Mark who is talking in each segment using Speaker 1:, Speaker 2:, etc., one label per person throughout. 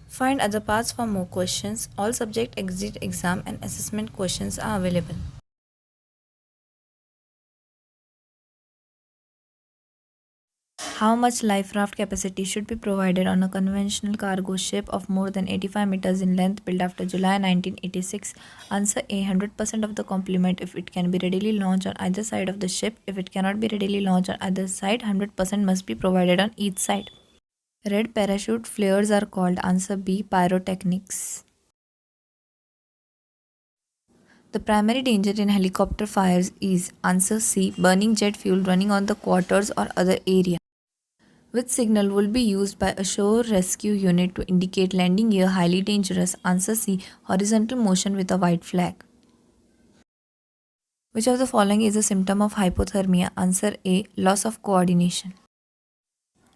Speaker 1: Find other paths for more questions. All subject exit exam and assessment questions are available. How much life raft capacity should be provided on a conventional cargo ship of more than 85 meters in length built after July 1986? Answer A, 100% of the complement if it can be readily launched on either side of the ship. If it cannot be readily launched on either side, 100% must be provided on each side. Red parachute flares are called. Answer B, pyrotechnics. The primary danger in helicopter fires is answer C, burning jet fuel running on the quarters or other area. Which signal will be used by a shore rescue unit to indicate landing gear highly dangerous? Answer C, horizontal motion with a white flag. Which of the following is a symptom of hypothermia? Answer A, loss of coordination.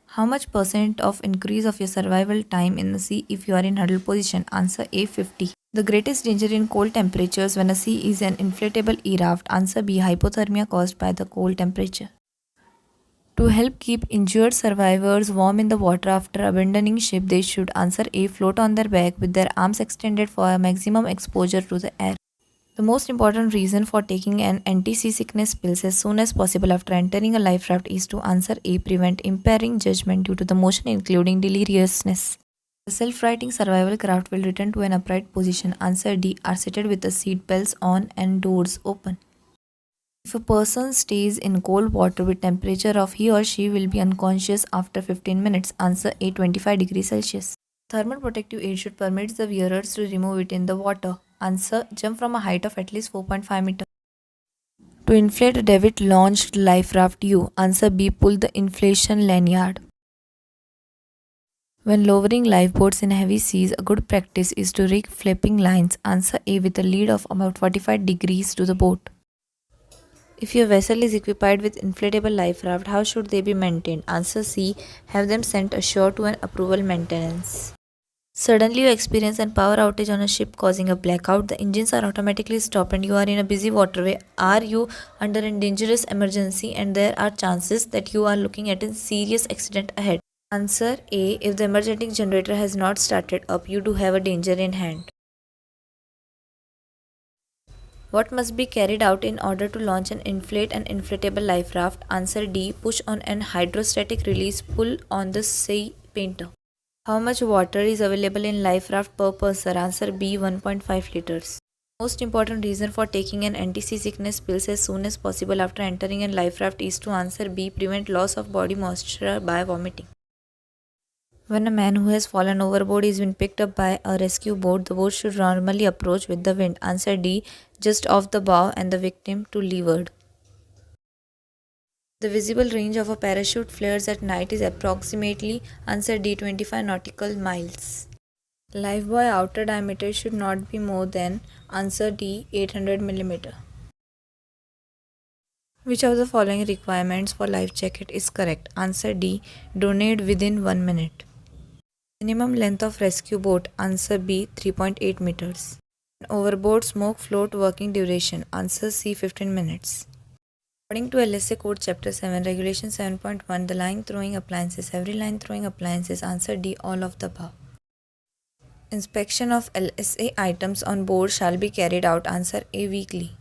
Speaker 1: How much percent of increase of your survival time in the sea if you are in huddle position? Answer A, 50. The greatest danger in cold temperatures when a sea is an inflatable e-raft. Answer B, hypothermia caused by the cold temperature. To help keep injured survivors warm in the water after abandoning ship, they should answer A, float on their back with their arms extended for maximum exposure to the air. The most important reason for taking an anti-seasickness pills as soon as possible after entering a life raft is to answer A, prevent impairing judgment due to the motion including deliriousness. The self-righting survival craft will return to an upright position. Answer D, are seated with the seat belts on and doors open. If a person stays in cold water with temperature of he or she will be unconscious after 15 minutes. Answer A, 25 degrees Celsius. Thermal protective aid should permit the wearers to remove it in the water. Answer, jump from a height of at least 4.5 meters. To inflate a David launched life raft U. Answer B, pull the inflation lanyard. When lowering lifeboats in heavy seas, a good practice is to rig flapping lines. Answer A, with a lead of about 45 degrees to the boat. If your vessel is equipped with inflatable life raft, how should they be maintained? Answer C, have them sent ashore to an approval maintenance. Suddenly you experience a power outage on a ship causing a blackout. The engines are automatically stopped and you are in a busy waterway. Are you under a dangerous emergency and there are chances that you are looking at a serious accident ahead? Answer A, if the emergency generator has not started up, you do have a danger in hand. What must be carried out in order to launch and inflate an inflatable life raft? Answer D, push on an hydrostatic release, pull on the sea painter. How much water is available in life raft per person? Answer B, 1.5 liters. Most important reason for taking an anti-seasickness pills as soon as possible after entering a life raft is to answer B, prevent loss of body moisture by vomiting. When a man who has fallen overboard is being picked up by a rescue boat, the boat should normally approach with the wind. Answer D, just off the bow and the victim to leeward. The visible range of a parachute flares at night is approximately, answer D, 25 nautical miles. Lifebuoy outer diameter should not be more than, answer D, 800 mm. Which of the following requirements for life jacket is correct? Answer D, donate within 1 minute. Minimum length of rescue boat. Answer B, 3.8 meters. Overboard smoke float working duration. Answer C, 15 minutes. According to LSA Code Chapter 7, Regulation 7.1, the line throwing appliances. Every line throwing appliances. Answer D, all of the above. Inspection of LSA items on board shall be carried out. Answer A, weekly.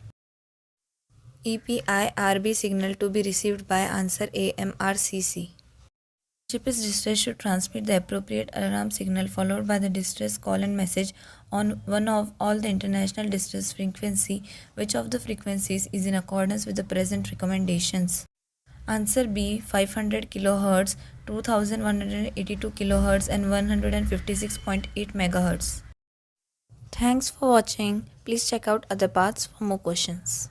Speaker 1: EPIRB signal to be received by, answer A, MRCC. Ship is distressed should transmit the appropriate alarm signal followed by the distress call and message on one of all the international distress frequency. Which of the frequencies is in accordance with the present recommendations? Answer B, 500 kHz, 2182 kHz and 156.8 MHz. Thanks for watching. Please check out other parts for more questions.